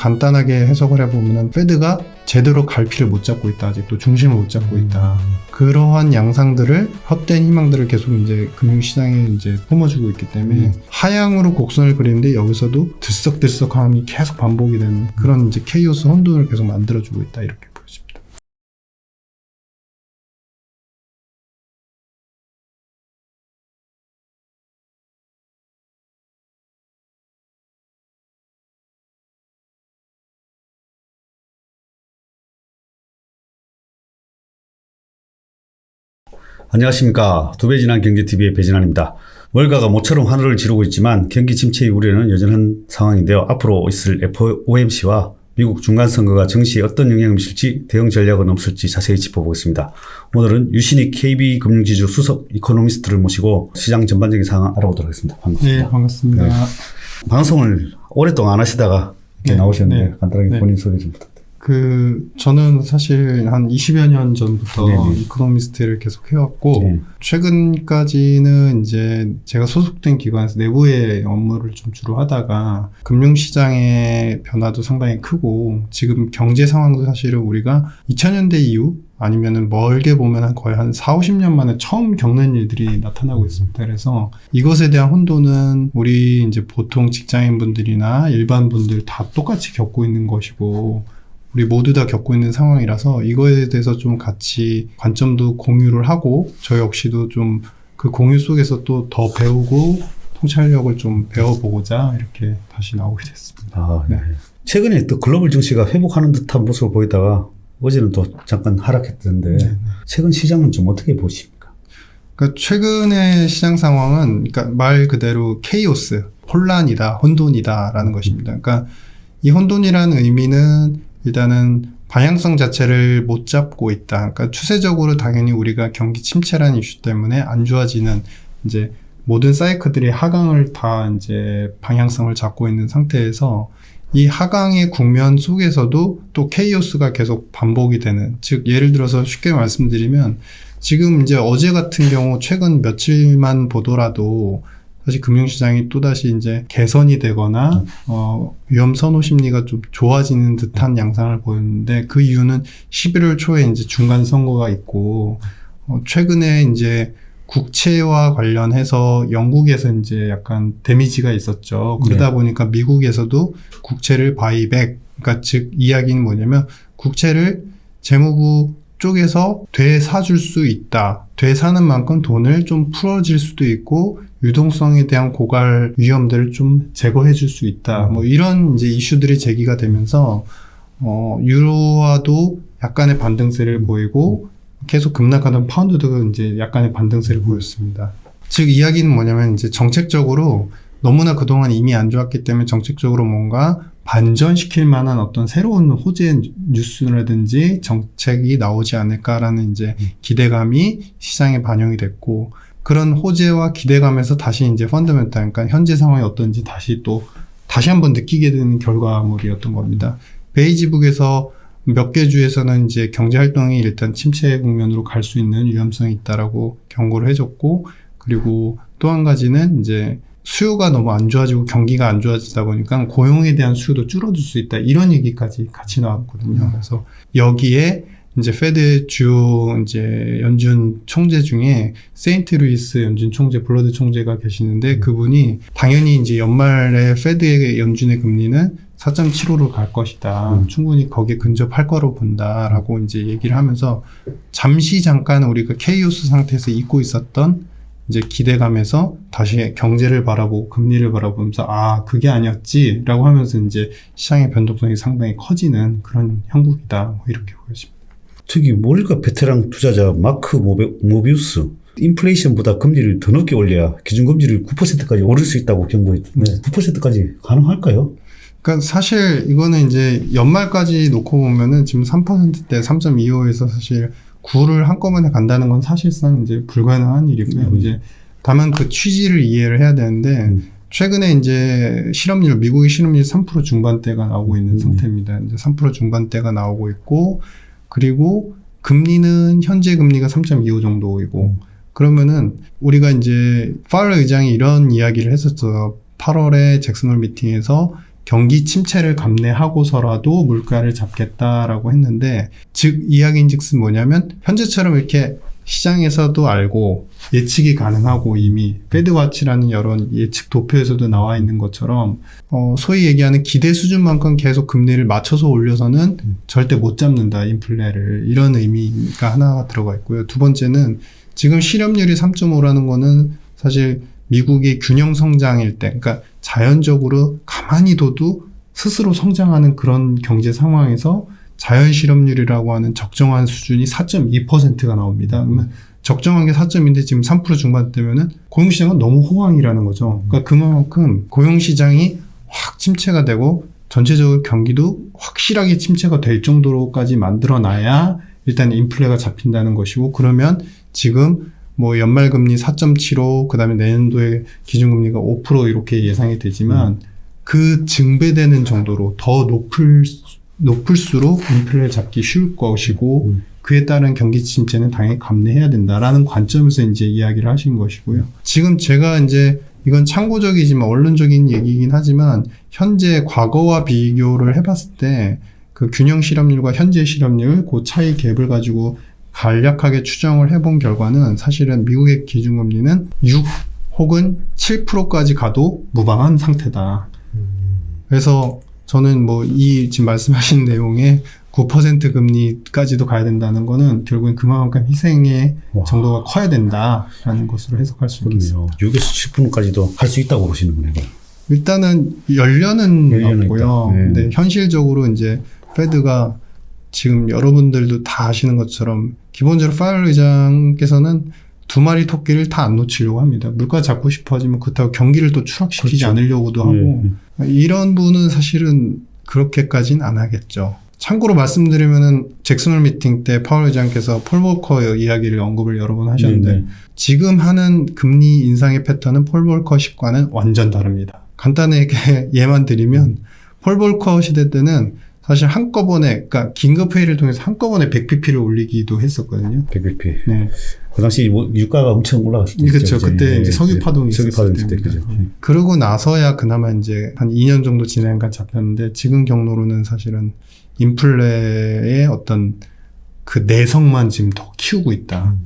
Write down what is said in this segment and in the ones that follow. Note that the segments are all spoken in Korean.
간단하게 해석을 해보면 페드가 제대로 갈피를 못 잡고 있다. 아직도 중심을 못 잡고 있다. 그러한 양상들을 헛된 희망들을 계속 이제 금융시장에 이제 품어주고 있기 때문에 하향으로 곡선을 그리는데 여기서도 들썩들썩함이 계속 반복이 되는 그런 이제 케이오스 혼돈을 계속 만들어주고 있다. 이렇게 보여집니다. 안녕하십니까. 두배 진한 경제TV의 배진환입니다. 월가가 모처럼 하늘을 지르고 있지만 경기 침체의 우려는 여전한 상황인데요. 앞으로 있을 FOMC와 미국 중간선거가 증시에 어떤 영향을 미칠지 대응 전략은 없을지 자세히 짚어보겠습니다. 오늘은 유신익 KB금융지주 수석 이코노미스트를 모시고 시장 전반적인 상황 알아보도록 하겠습니다. 반갑습니다. 네, 반갑습니다. 네. 방송을 오랫동안 안 하시다가 이렇게 나오셨는데 간단하게 본인 소개 좀 부탁드립니다. 저는 사실 한 20여 년 전부터 이코노미스트를 계속 해왔고, 최근까지는 이제 제가 소속된 기관에서 내부의 업무를 좀 주로 하다가, 금융시장의 변화도 상당히 크고, 지금 경제 상황도 사실은 우리가 2000년대 이후, 아니면은 멀게 보면 거의 한 4, 50년 만에 처음 겪는 일들이 나타나고 있습니다. 그래서 이것에 대한 혼돈은 우리 이제 보통 직장인분들이나 일반 분들 다 똑같이 겪고 있는 것이고, 우리 모두 다 겪고 있는 상황이라서 이거에 대해서 좀 같이 관점도 공유를 하고 저 역시도 좀 그 공유 속에서 또 더 배우고 통찰력을 좀 배워보고자 이렇게 다시 나오게 됐습니다. 네. 최근에 또 글로벌 증시가 회복하는 듯한 모습을 보이다가 어제는 또 잠깐 하락했던데 최근 시장은 좀 어떻게 보십니까? 그러니까 최근의 시장 상황은 그러니까 말 그대로 케이오스, 혼란이다, 혼돈이다라는 것입니다. 그러니까 이 혼돈이라는 의미는 일단은 방향성 자체를 못 잡고 있다. 그러니까 추세적으로 당연히 우리가 경기 침체라는 이슈 때문에 안 좋아지는 이제 모든 사이클들이 하강을 다 이제 방향성을 잡고 있는 상태에서 이 하강의 국면 속에서도 또 케이오스가 계속 반복이 되는, 즉 예를 들어서 쉽게 말씀드리면 지금 이제 어제 같은 경우 최근 며칠만 보더라도 사실 금융시장이 또다시 이제 개선이 되거나 위험 선호 심리가 좀 좋아지는 듯한 양상을 보였는데, 그 이유는 11월 초에 이제 중간 선거가 있고 최근에 이제 국채와 관련해서 영국에서 이제 약간 데미지가 있었죠. 그러다 보니까 미국에서도 국채를 바이백, 그러니까 즉 이야기는 뭐냐면 국채를 재무부 쪽에서 되사줄 수 있다. 되사는 만큼 돈을 좀 풀어질 수도 있고 유동성에 대한 고갈 위험들을 좀 제거해 줄 수 있다. 뭐 이런 이제 이슈들이 제기가 되면서 유로화도 약간의 반등세를 보이고 계속 급락하던 파운드도 이제 약간의 반등세를 보였습니다. 즉 이야기는 뭐냐면 이제 정책적으로 너무나 그동안 이미 안 좋았기 때문에 정책적으로 뭔가 반전시킬 만한 어떤 새로운 호재 뉴스라든지 정책이 나오지 않을까라는 이제 기대감이 시장에 반영이 됐고, 그런 호재와 기대감에서 다시 이제 펀더멘탈, 그러니까 현재 상황이 어떤지 다시 한번 느끼게 되는 결과물이었던 겁니다. 베이지북에서 몇 개 주에서는 이제 경제 활동이 일단 침체 국면으로 갈 수 있는 위험성이 있다라고 경고를 해줬고, 그리고 또 한 가지는 이제 수요가 너무 안 좋아지고 경기가 안 좋아지다 보니까 고용에 대한 수요도 줄어들 수 있다. 이런 얘기까지 같이 나왔거든요. 그래서 여기에 이제 페드 주요 이제 연준 총재 중에 세인트 루이스 연준 총재, 블러드 총재가 계시는데 그분이 당연히 이제 연말에 페드의 연준의 금리는 4.75로 갈 것이다. 충분히 거기에 근접할 거로 본다라고 이제 얘기를 하면서 잠깐 우리가 케이오스 상태에서 잊고 있었던 이제 기대감에서 다시 경제를 바라보고 금리를 바라보면서 그게 아니었지라고 하면서 이제 시장의 변동성이 상당히 커지는 그런 형국이다. 뭐 이렇게 보여집니다. 저기 몰가 베테랑 투자자 마크 모비우스 인플레이션보다 금리를 더 높게 올려야 기준금리를 9%까지 오를 수 있다고 경고했는데 9%까지 가능할까요? 그러니까 사실 이거는 이제 연말까지 놓고 보면은 지금 3%대 3.25에서 사실 9를 한꺼번에 간다는 건 사실상 이제 불가능한 일이고요. 이제 다만 그 취지를 이해를 해야 되는데 최근에 이제 미국의 실업률 3% 중반대가 나오고 있는 상태입니다. 이제 3% 중반대가 나오고 있고, 그리고 금리는 현재 금리가 3.25 정도이고, 그러면은 우리가 이제 파월 의장이 이런 이야기를 했었어요. 8월에 잭슨홀 미팅에서 경기 침체를 감내하고서라도 물가를 잡겠다라고 했는데, 즉 이야기인즉슨 뭐냐면 현재처럼 이렇게 시장에서도 알고 예측이 가능하고 이미 페드와치라는 여러 예측 도표에서도 나와 있는 것처럼 소위 얘기하는 기대 수준만큼 계속 금리를 맞춰서 올려서는 절대 못 잡는다, 인플레를. 이런 의미가 하나가 들어가 있고요. 두 번째는 지금 실업률이 3.5라는 거는 사실 미국이 균형 성장일 때, 그러니까 자연적으로 가만히 둬도 스스로 성장하는 그런 경제 상황에서 자연 실업률이라고 하는 적정한 수준이 4.2%가 나옵니다. 그러면 적정한 게 4.2인데 지금 3% 중반대면은 고용시장은 너무 호황이라는 거죠. 그러니까 그만큼 고용시장이 확 침체가 되고 전체적으로 경기도 확실하게 침체가 될 정도로까지 만들어놔야 일단 인플레가 잡힌다는 것이고, 그러면 지금 뭐 연말금리 4.75, 그 다음에 내년도에 기준금리가 5% 이렇게 예상이 되지만 그 증배되는 정도로 더 높을수록 인플레를 잡기 쉬울 것이고, 그에 따른 경기 침체는 당연히 감내해야 된다라는 관점에서 이제 이야기를 하신 것이고요. 지금 제가 이제 이건 참고적이지만 언론적인 얘기이긴 하지만 현재 과거와 비교를 해봤을 때 그 균형 실업률과 현재 실업률 그 차이 갭을 가지고 간략하게 추정을 해본 결과는 사실은 미국의 기준금리는 6 혹은 7%까지 가도 무방한 상태다. 그래서 저는 뭐 이 지금 말씀하신 내용에 9% 금리까지도 가야 된다는 거는 결국엔 그만큼 희생의 정도가 커야 된다라는 것으로 해석할 수 있겠습니다. 6에서 7%까지도 할 수 있다고 보시는 거네요. 일단은 열려는 없고요. 근데 현실적으로 이제 페드가 지금 여러분들도 다 아시는 것처럼 기본적으로 파웰 의장께서는 두 마리 토끼를 다 안 놓치려고 합니다. 물가 잡고 싶어 하지만 그렇다고 경기를 또 추락시키지 않으려고도 하고, 이런 분은 사실은 그렇게까지는 안 하겠죠. 참고로 말씀드리면은 잭슨홀 미팅 때 파월 의장께서 폴 볼커 이야기를 언급을 여러 번 하셨는데 지금 하는 금리 인상의 패턴은 폴 볼커식과는 완전 다릅니다. 간단하게 예만 드리면 폴 볼커 시대 때는 사실 한꺼번에, 그러니까 긴급 회의를 통해서 한꺼번에 100bp를 올리기도 했었거든요. 100bp. 네. 그 당시 뭐 유가가 엄청 올라갔을 때. 그렇죠. 그때 이제 석유 파동이 있을 때, 그죠. 그러고 나서야 그나마 이제 한 2년 정도 지나니까 잡혔는데, 지금 경로로는 사실은 인플레의 어떤 그 내성만 지금 더 키우고 있다.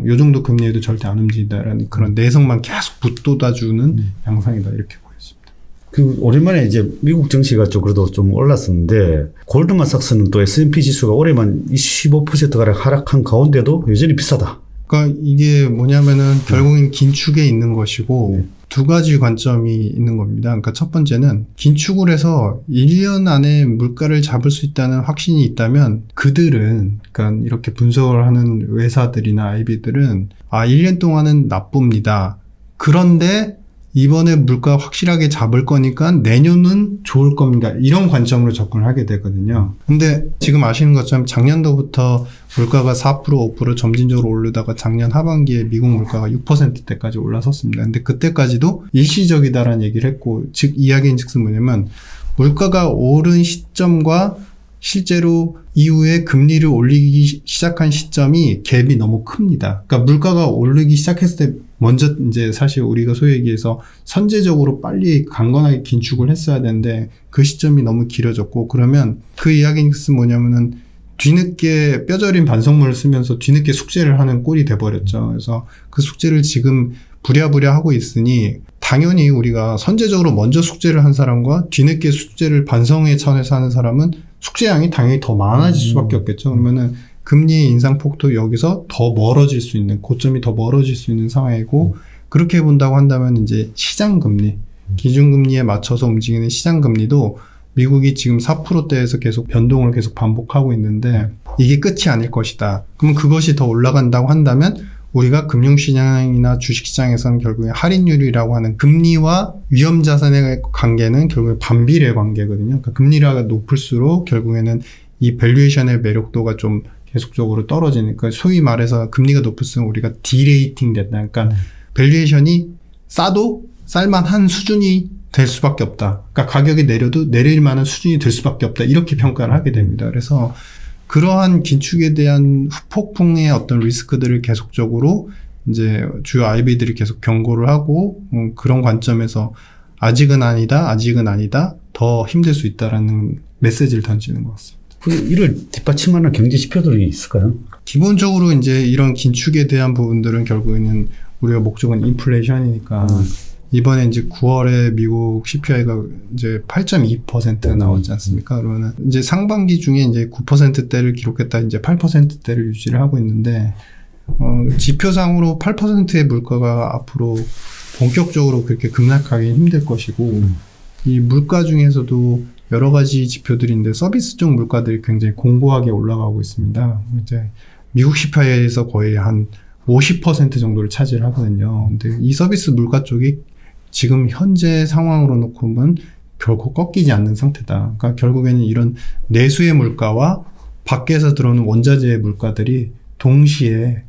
요 정도 금리에도 절대 안 움직이다라는 그런 내성만 계속 붙돋아주는 양상이다, 이렇게 보여집니다. 그 오랜만에 이제 미국 증시가 좀 그래도 좀 올랐었는데, 골드만삭스는 또 S&P 지수가 올해만 25%가량 하락한 가운데도 여전히 비싸다. 그러니까 이게 뭐냐면은 결국엔 긴축에 있는 것이고, 두 가지 관점이 있는 겁니다. 그러니까 첫 번째는 긴축을 해서 1년 안에 물가를 잡을 수 있다는 확신이 있다면 그들은, 그러니까 이렇게 분석을 하는 회사들이나 IB들은 1년 동안은 나쁩니다. 그런데 이번에 물가 확실하게 잡을 거니까 내년은 좋을 겁니다. 이런 관점으로 접근을 하게 되거든요. 근데 지금 아시는 것처럼 작년도부터 물가가 4%, 5% 점진적으로 오르다가 작년 하반기에 미국 물가가 6%대까지 올라섰습니다. 근데 그때까지도 일시적이다라는 얘기를 했고, 즉 이야기인즉슨 뭐냐면 물가가 오른 시점과 실제로 이후에 금리를 올리기 시작한 시점이 갭이 너무 큽니다. 그러니까 물가가 오르기 시작했을 때 먼저 이제 사실 우리가 소위 얘기해서 선제적으로 빨리 강건하게 긴축을 했어야 되는데 그 시점이 너무 길어졌고, 그러면 그 이야기는 뭐냐면은 뒤늦게 뼈저린 반성문을 쓰면서 뒤늦게 숙제를 하는 꼴이 돼버렸죠. 그래서 그 숙제를 지금 부랴부랴 하고 있으니 당연히 우리가 선제적으로 먼저 숙제를 한 사람과 뒤늦게 숙제를 반성의 차원에서 하는 사람은 숙제량이 당연히 더 많아질 수밖에 없겠죠. 그러면은 금리 인상폭도 여기서 더 멀어질 수 있는, 고점이 더 멀어질 수 있는 상황이고, 그렇게 본다고 한다면 이제 시장금리, 기준금리에 맞춰서 움직이는 시장금리도 미국이 지금 4%대에서 계속 변동을 계속 반복하고 있는데 이게 끝이 아닐 것이다. 그럼 그것이 더 올라간다고 한다면 우리가 금융시장이나 주식시장에서는 결국에 할인율이라고 하는 금리와 위험자산의 관계는 결국에 반비례 관계거든요. 그러니까 금리가 높을수록 결국에는 이 밸류에이션의 매력도가 좀 계속적으로 떨어지니까, 소위 말해서 금리가 높을수록 우리가 디레이팅 된다. 그러니까 밸류에이션이 싸도 쌀만한 수준이 될 수밖에 없다. 그러니까 가격이 내려도 내릴 만한 수준이 될 수밖에 없다. 이렇게 평가를 하게 됩니다. 그래서 그러한 긴축에 대한 후폭풍의 어떤 리스크들을 계속적으로 이제 주요 IB들이 계속 경고를 하고, 그런 관점에서 아직은 아니다, 더 힘들 수 있다라는 메시지를 던지는 것 같습니다. 이를 뒷받침하는 경제 지표들이 있을까요? 기본적으로 이제 이런 긴축에 대한 부분들은 결국에는 우리가 목적은 인플레이션이니까 이번에 이제 9월에 미국 CPI가 이제 8.2% 나왔지 않습니까? 그러면은 이제 상반기 중에 이제 9%대를 기록했다 이제 8%대를 유지를 하고 있는데 지표상으로 8%의 물가가 앞으로 본격적으로 그렇게 급락하기 힘들 것이고 이 물가 중에서도 여러 가지 지표들인데 서비스 쪽 물가들이 굉장히 공고하게 올라가고 있습니다. 이제 미국 CPI에서 거의 한 50% 정도를 차지를 하거든요. 근데 이 서비스 물가 쪽이 지금 현재 상황으로 놓고 보면 결코 꺾이지 않는 상태다. 그러니까 결국에는 이런 내수의 물가와 밖에서 들어오는 원자재의 물가들이 동시에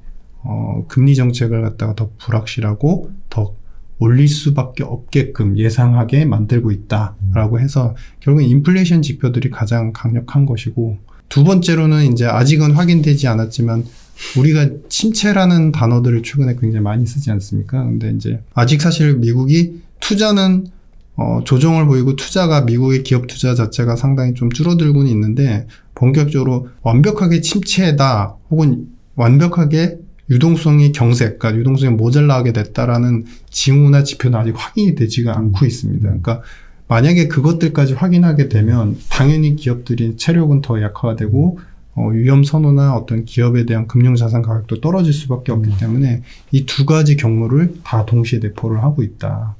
금리 정책을 갖다가 더 불확실하고 더 올릴 수밖에 없게끔 예상하게 만들고 있다라고 해서 결국 인플레이션 지표들이 가장 강력한 것이고 두 번째로는 이제 아직은 확인되지 않았지만 우리가 침체라는 단어들을 최근에 굉장히 많이 쓰지 않습니까? 근데 이제 아직 사실 미국이 투자는 조정을 보이고 투자가 미국의 기업 투자 자체가 상당히 좀 줄어들고는 있는데 본격적으로 완벽하게 침체다 혹은 완벽하게 유동성이 경색, 그러니까 유동성이 모자라게 됐다라는 징후나 지표는 아직 확인이 되지가 않고 있습니다. 그러니까 만약에 그것들까지 확인하게 되면 당연히 기업들이 체력은 더 약화되고 위험 선호나 어떤 기업에 대한 금융자산 가격도 떨어질 수밖에 없기 때문에 이 두 가지 경로를 다 동시에 내포를 하고 있다.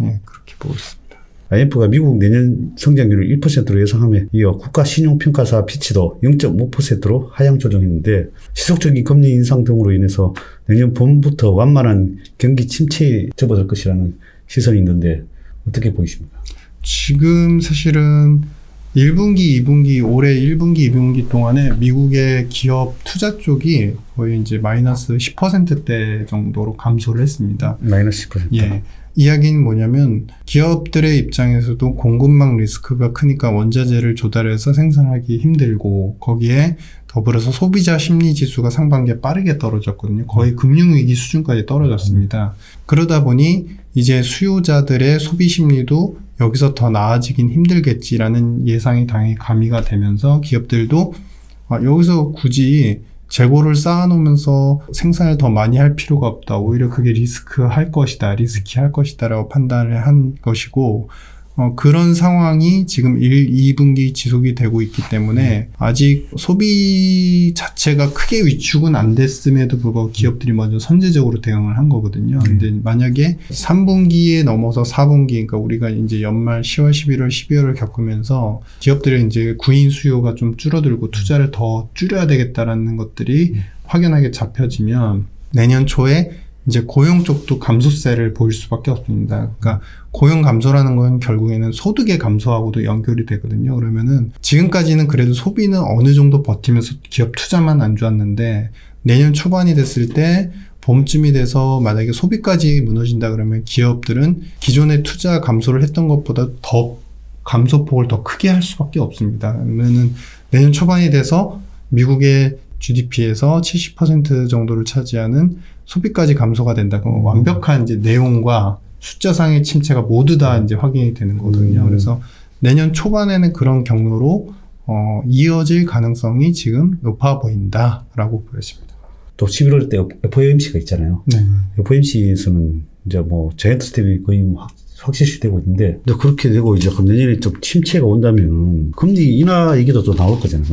예, 그렇게 보고 있습니다. IMF가 미국 내년 성장률을 1%로 예상하며 이어 국가신용평가사 피치도 0.5%로 하향 조정했는데 지속적인 금리 인상 등으로 인해서 내년 봄부터 완만한 경기 침체에 접어들 것이라는 시선이 있는데 어떻게 보이십니까? 지금 사실은 1분기, 2분기, 올해 1분기, 2분기 동안에 미국의 기업 투자 쪽이 거의 이제 마이너스 10%대 정도로 감소를 했습니다. 마이너스 10%? 예. 이야기는 뭐냐면 기업들의 입장에서도 공급망 리스크가 크니까 원자재를 조달해서 생산하기 힘들고 거기에 더불어서 소비자 심리 지수가 상반기에 빠르게 떨어졌거든요. 거의 금융위기 수준까지 떨어졌습니다. 그러다 보니 이제 수요자들의 소비 심리도 여기서 더 나아지긴 힘들겠지라는 예상이 당연히 가미가 되면서 기업들도 여기서 굳이 재고를 쌓아놓으면서 생산을 더 많이 할 필요가 없다. 오히려 그게 리스키할 것이다 라고 판단을 한 것이고 그런 상황이 지금 1, 2분기 지속이 되고 있기 때문에 아직 소비 자체가 크게 위축은 안 됐음에도 불구하고 기업들이 먼저 선제적으로 대응을 한 거거든요. 근데 만약에 3분기에 넘어서 4분기, 그러니까 우리가 이제 연말 10월, 11월, 12월을 겪으면서 기업들의 이제 구인 수요가 좀 줄어들고 투자를 더 줄여야 되겠다라는 것들이 확연하게 잡혀지면 내년 초에 이제 고용 쪽도 감소세를 보일 수밖에 없습니다. 그러니까 고용 감소라는 건 결국에는 소득의 감소하고도 연결이 되거든요. 그러면은 지금까지는 그래도 소비는 어느 정도 버티면서 기업 투자만 안 좋았는데 내년 초반이 됐을 때 봄쯤이 돼서 만약에 소비까지 무너진다 그러면 기업들은 기존의 투자 감소를 했던 것보다 더 감소폭을 더 크게 할 수밖에 없습니다. 그러면은 내년 초반이 돼서 미국의 GDP에서 70% 정도를 차지하는 소비까지 감소가 된다. 그러면 완벽한 이제 내용과 숫자상의 침체가 모두 다 이제 확인이 되는 거거든요. 그래서 내년 초반에는 그런 경로로 이어질 가능성이 지금 높아 보인다라고 보여집니다. 또 11월 때 FOMC가 있잖아요. 네. FOMC에서는 이제 뭐 자이언트 스텝이 거의 확실시되고 있는데, 근데 그렇게 되고 이제 내년에 좀 침체가 온다면 금리 인하 얘기도 또 나올 거잖아요.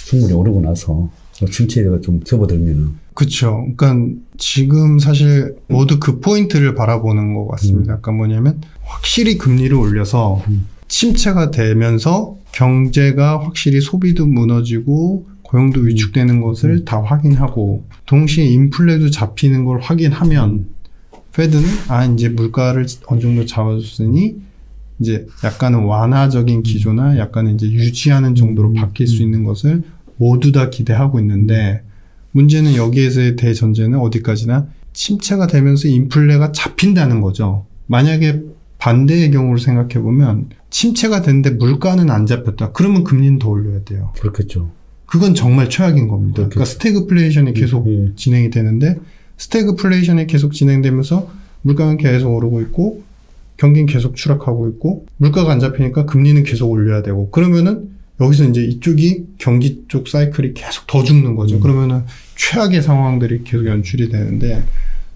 충분히 오르고 나서 침체가 좀 접어들면은. 그렇죠. 그러니까 지금 사실 모두 그 포인트를 바라보는 것 같습니다. 그러니까 뭐냐면 확실히 금리를 올려서 침체가 되면서 경제가 확실히 소비도 무너지고 고용도 위축되는 것을 다 확인하고 동시에 인플레도 잡히는 걸 확인하면 페드는 이제 물가를 어느 정도 잡아줬으니 이제 약간은 완화적인 기조나 약간은 이제 유지하는 정도로 바뀔 수 있는 것을 모두 다 기대하고 있는데 문제는 여기에서의 대전제는 어디까지나 침체가 되면서 인플레가 잡힌다는 거죠. 만약에 반대의 경우를 생각해보면 침체가 됐는데 물가는 안 잡혔다. 그러면 금리는 더 올려야 돼요. 그렇겠죠. 그건 정말 최악인 겁니다. 그러니까 스태그플레이션이 계속 진행이 되는데 스태그플레이션이 계속 진행되면서 물가는 계속 오르고 있고 경기는 계속 추락하고 있고 물가가 안 잡히니까 금리는 계속 올려야 되고 그러면은 여기서 이제 이쪽이 경기 쪽 사이클이 계속 더 죽는 거죠. 그러면은 최악의 상황들이 계속 연출이 되는데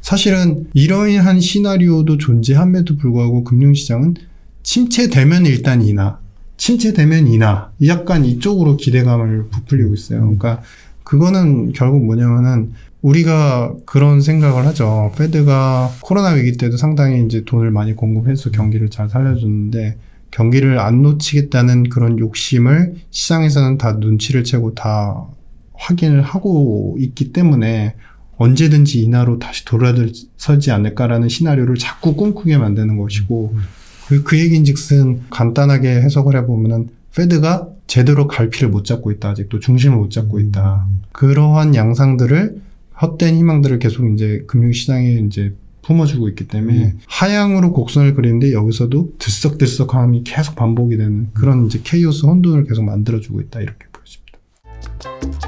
사실은 이러한 시나리오도 존재함에도 불구하고 금융시장은 침체되면 일단 인하, 침체되면 인하, 약간 이쪽으로 기대감을 부풀리고 있어요. 그러니까 그거는 결국 뭐냐면은 우리가 그런 생각을 하죠. 페드가 코로나 위기 때도 상당히 이제 돈을 많이 공급해서 경기를 잘 살려줬는데 경기를 안 놓치겠다는 그런 욕심을 시장에서는 다 눈치를 채고 다 확인을 하고 있기 때문에 언제든지 인하로 다시 돌아서지 않을까라는 시나리오를 자꾸 꿈꾸게 만드는 것이고 그 얘기인즉슨 간단하게 해석을 해보면은 페드가 제대로 갈피를 못 잡고 있다. 아직도 중심을 못 잡고 있다. 그러한 양상들을 헛된 희망들을 계속 이제 금융시장에 이제 품어주고 있기 때문에 하향으로 곡선을 그리는데 여기서도 들썩들썩함이 계속 반복이 되는 그런 이제 케이오스 혼돈을 계속 만들어주고 있다. 이렇게 보여집니다.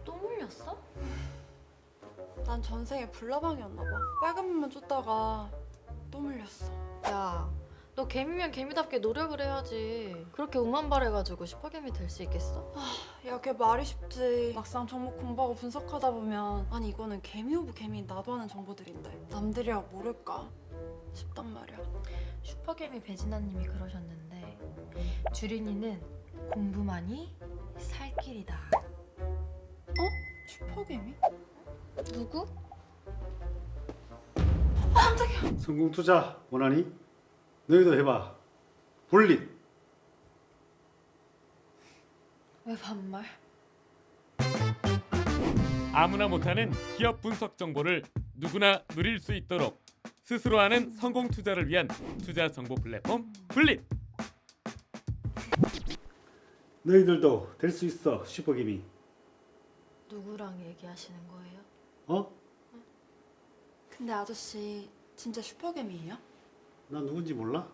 또 물렸어? 난 전생에 불나방이었나 봐. 빨간 물만 쫓다가 또 물렸어. 야, 너 개미면 개미답게 노력을 해야지. 그렇게 오만발해가지고 슈퍼개미 될 수 있겠어? 야, 걔 말이 쉽지. 막상 종목 공부하고 분석하다 보면 아니 이거는 개미 오브 개미 나도 아는 정보들인데 남들이야 모를까 싶단 말이야. 슈퍼개미 배진아님이 그러셨는데 주린이는 공부만이 살 길이다. 슈퍼개미? 누구? 성공 투자 원하니? 너희도 해봐. 불릿. 왜 반말? 아무나 못하는 기업 분석 정보를 누구나 누릴 수 있도록 스스로 하는 성공 투자를 위한 투자 정보 플랫폼 블릿. 너희들도 될 수 있어. 슈퍼개미. 누구랑 얘기하시는 거예요? 어? 근데 아저씨 진짜 슈퍼개미예요? 나 누군지 몰라?